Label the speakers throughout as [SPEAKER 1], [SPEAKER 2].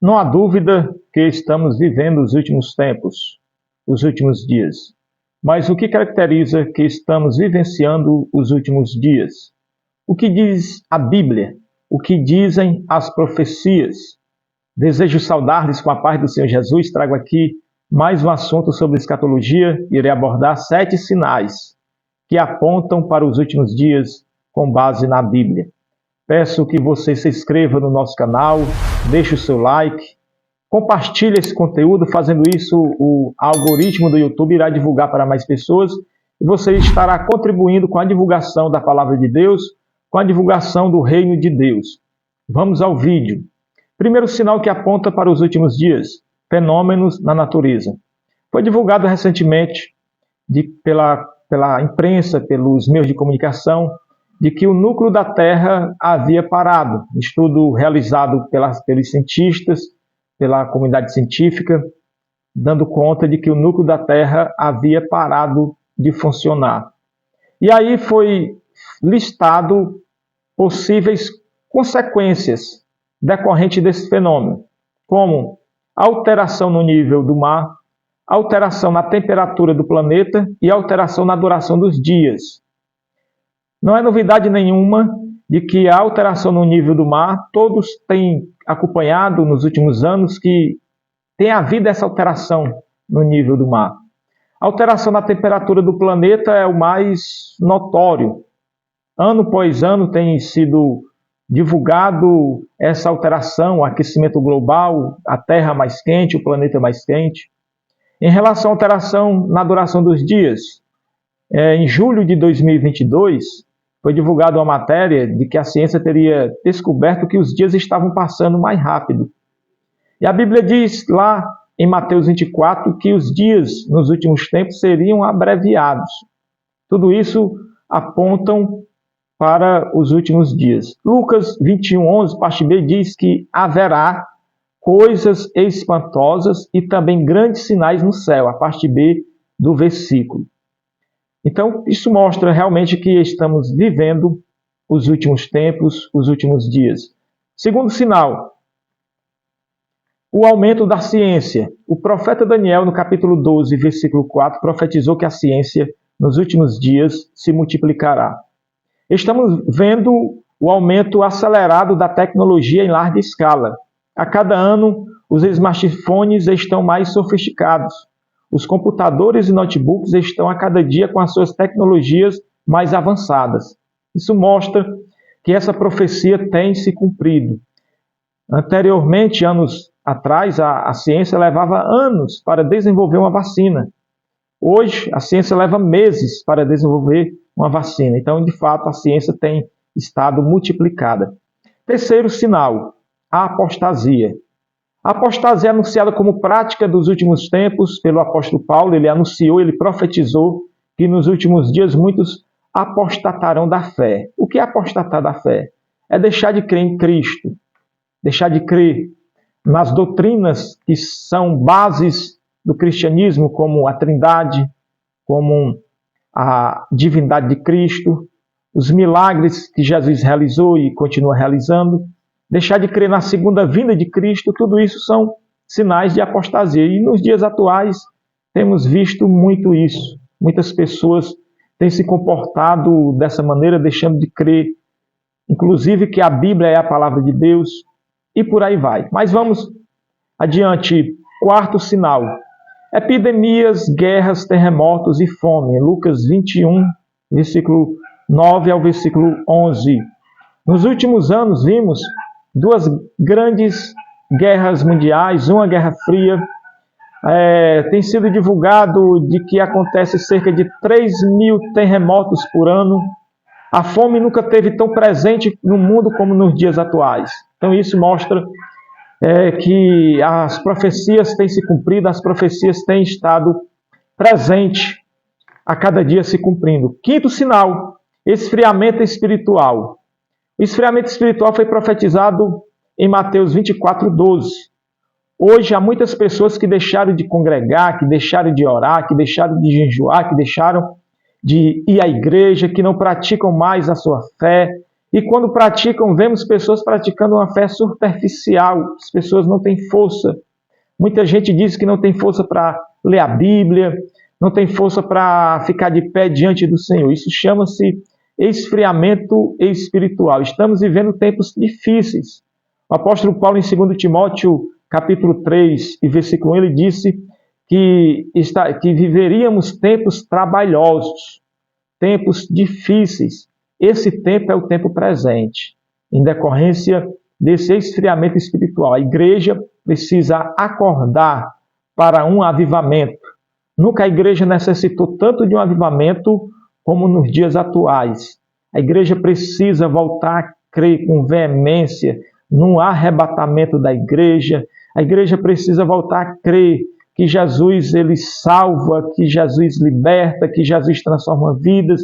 [SPEAKER 1] Não há dúvida que estamos vivendo os últimos tempos, os últimos dias. Mas o que caracteriza que estamos vivenciando os últimos dias? O que diz a Bíblia? O que dizem as profecias? Desejo saudar-lhes com a paz do Senhor Jesus. Trago aqui mais um assunto sobre escatologia. Irei abordar 7 sinais que apontam para os últimos dias com base na Bíblia. Peço que você se inscreva no nosso canal, deixe o seu like, compartilhe esse conteúdo. Fazendo isso, o algoritmo do YouTube irá divulgar para mais pessoas e você estará contribuindo com a divulgação da Palavra de Deus, com a divulgação do Reino de Deus. Vamos ao vídeo. Primeiro sinal que aponta para os últimos dias: fenômenos na natureza. Foi divulgado recentemente pela imprensa, pelos meios de comunicação, de que o núcleo da Terra havia parado. Estudo realizado pelos cientistas, pela comunidade científica, dando conta de que o núcleo da Terra havia parado de funcionar. E aí foi listado possíveis consequências decorrentes desse fenômeno, como alteração no nível do mar, alteração na temperatura do planeta e alteração na duração dos dias. Não é novidade nenhuma de que a alteração no nível do mar, todos têm acompanhado nos últimos anos que tem havido essa alteração no nível do mar. A alteração na temperatura do planeta é o mais notório. Ano após ano tem sido divulgado essa alteração, o aquecimento global, a Terra mais quente, o planeta mais quente. Em relação à alteração na duração dos dias, em julho de 2022, foi divulgada uma matéria de que a ciência teria descoberto que os dias estavam passando mais rápido. E a Bíblia diz lá em Mateus 24 que os dias nos últimos tempos seriam abreviados. Tudo isso apontam para os últimos dias. Lucas 21:11, parte B, diz que haverá coisas espantosas e também grandes sinais no céu, a parte B do versículo. Então, isso mostra realmente que estamos vivendo os últimos tempos, os últimos dias. Segundo sinal, o aumento da ciência. O profeta Daniel, no capítulo 12, versículo 4, profetizou que a ciência nos últimos dias se multiplicará. Estamos vendo o aumento acelerado da tecnologia em larga escala. A cada ano, os smartphones estão mais sofisticados. Os computadores e notebooks estão a cada dia com as suas tecnologias mais avançadas. Isso mostra que essa profecia tem se cumprido. Anteriormente, anos atrás, a ciência levava anos para desenvolver uma vacina. Hoje, a ciência leva meses para desenvolver uma vacina. Então, de fato, a ciência tem estado multiplicada. Terceiro sinal, a apostasia. A apostasia é anunciada como prática dos últimos tempos pelo apóstolo Paulo. Ele anunciou, ele profetizou que nos últimos dias muitos apostatarão da fé. O que é apostatar da fé? É deixar de crer em Cristo, deixar de crer nas doutrinas que são bases do cristianismo, como a Trindade, como a divindade de Cristo, os milagres que Jesus realizou e continua realizando. Deixar de crer na segunda vinda de Cristo, tudo isso são sinais de apostasia. E nos dias atuais temos visto muito isso. Muitas pessoas têm se comportado dessa maneira, deixando de crer, inclusive, que a Bíblia é a palavra de Deus, e por aí vai. Mas vamos adiante. Quarto sinal: epidemias, guerras, terremotos e fome. Lucas 21, versículo 9 ao versículo 11. Nos últimos anos vimos 2 grandes guerras mundiais, uma guerra fria. Tem sido divulgado de que acontece cerca de 3.000 terremotos por ano. A fome nunca esteve tão presente no mundo como nos dias atuais. Então isso mostra que as profecias têm se cumprido, as profecias têm estado presentes a cada dia se cumprindo. Quinto sinal, esfriamento espiritual. O esfriamento espiritual foi profetizado em Mateus 24:12. Hoje há muitas pessoas que deixaram de congregar, que deixaram de orar, que deixaram de jejuar, que deixaram de ir à igreja, que não praticam mais a sua fé E quando praticam, vemos pessoas praticando uma fé superficial. As pessoas não têm força. Muita gente diz que não tem força para ler a Bíblia, não tem força para ficar de pé diante do Senhor. Isso chama-se esfriamento espiritual. Estamos vivendo tempos difíceis. O apóstolo Paulo, em 2 Timóteo, capítulo 3, e versículo 1, ele disse que viveríamos tempos trabalhosos, tempos difíceis. Esse tempo é o tempo presente, em decorrência desse esfriamento espiritual. A igreja precisa acordar para um avivamento. Nunca a igreja necessitou tanto de um avivamento como nos dias atuais. A igreja precisa voltar a crer com veemência no arrebatamento da igreja. A igreja precisa voltar a crer que Jesus ele salva, que Jesus liberta, que Jesus transforma vidas.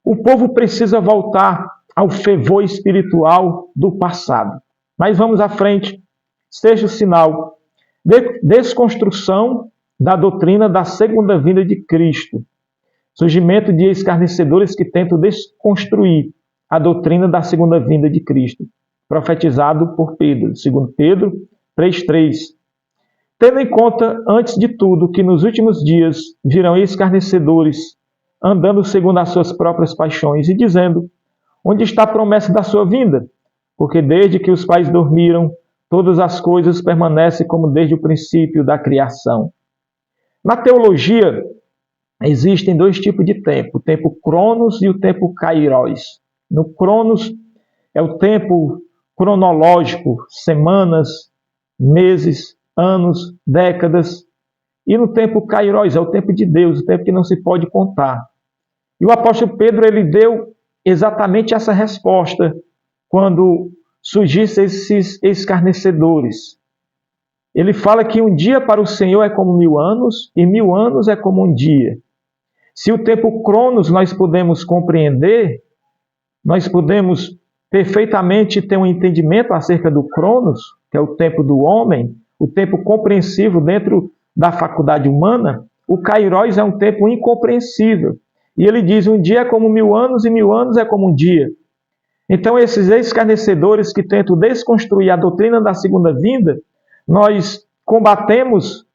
[SPEAKER 1] O povo precisa voltar ao fervor espiritual do passado. Mas vamos à frente. Seja o sinal de desconstrução da doutrina da segunda vinda de Cristo. Surgimento de escarnecedores que tentam desconstruir a doutrina da segunda vinda de Cristo. Profetizado por Pedro. 2 Pedro 3,3. Tendo em conta, antes de tudo, que nos últimos dias virão escarnecedores, andando segundo as suas próprias paixões, e dizendo: onde está a promessa da sua vinda? Porque desde que os pais dormiram, todas as coisas permanecem como desde o princípio da criação. Na teologia, existem dois tipos de tempo, o tempo Cronos e o tempo Kairos. No Cronos é o tempo cronológico, semanas, meses, anos, décadas. E no tempo Kairos é o tempo de Deus, o tempo que não se pode contar. E o apóstolo Pedro ele deu exatamente essa resposta quando surgissem esses escarnecedores. Ele fala que um dia para o Senhor é como 1000 anos e 1000 anos é como um dia. Se o tempo Cronos nós podemos compreender, nós podemos perfeitamente ter um entendimento acerca do Cronos, que é o tempo do homem, o tempo compreensivo dentro da faculdade humana, o Kairos é um tempo incompreensível. E ele diz, um dia é como 1000 anos e 1000 anos é como um dia. Então, esses escarnecedores que tentam desconstruir a doutrina da segunda vinda, nós combatemos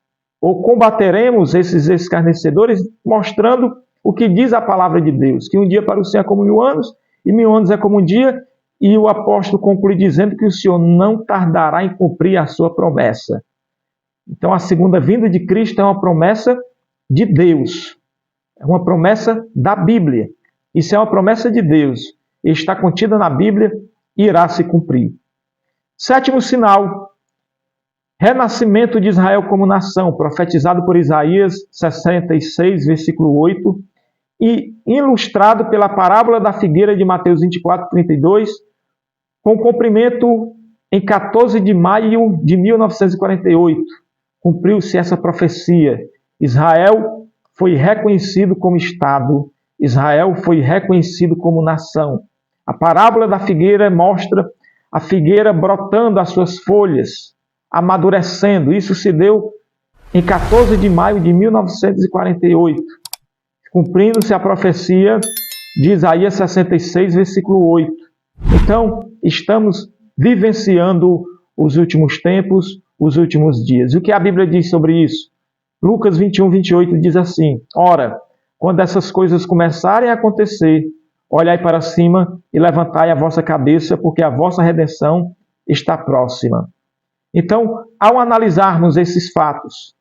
[SPEAKER 1] ou combateremos esses escarnecedores mostrando o que diz a palavra de Deus, que um dia para o Senhor é como 1000 anos e 1000 anos é como um dia, e o apóstolo conclui dizendo que o Senhor não tardará em cumprir a sua promessa. Então, a segunda vinda de Cristo é uma promessa de Deus. É uma promessa da Bíblia. Isso é uma promessa de Deus. Está contida na Bíblia e irá se cumprir. Sétimo sinal. Renascimento de Israel como nação, profetizado por Isaías 66, versículo 8, e ilustrado pela parábola da figueira de Mateus 24, 32, com cumprimento em 14 de maio de 1948. Cumpriu-se essa profecia. Israel foi reconhecido como Estado. Israel foi reconhecido como nação. A parábola da figueira mostra a figueira brotando as suas folhas, amadurecendo. Isso se deu em 14 de maio de 1948, cumprindo-se a profecia de Isaías 66, versículo 8. Então, estamos vivenciando os últimos tempos, os últimos dias. E o que a Bíblia diz sobre isso? Lucas 21, 28 diz assim: ora, quando essas coisas começarem a acontecer, olhai para cima e levantai a vossa cabeça, porque a vossa redenção está próxima. Então, ao analisarmos esses fatos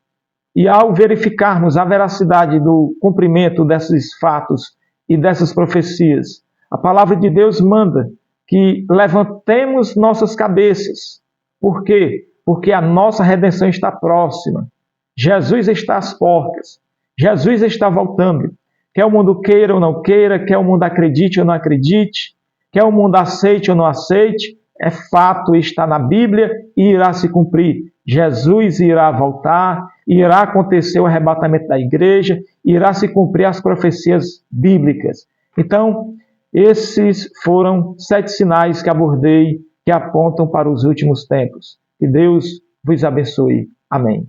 [SPEAKER 1] e ao verificarmos a veracidade do cumprimento desses fatos e dessas profecias, a palavra de Deus manda que levantemos nossas cabeças. Por quê? Porque a nossa redenção está próxima. Jesus está às portas. Jesus está voltando. Quer o mundo queira ou não queira, quer o mundo acredite ou não acredite, quer o mundo aceite ou não aceite, é fato, está na Bíblia e irá se cumprir. Jesus irá voltar, irá acontecer o arrebatamento da igreja, irá se cumprir as profecias bíblicas. Então, esses foram 7 sinais que abordei, que apontam para os últimos tempos. Que Deus vos abençoe. Amém.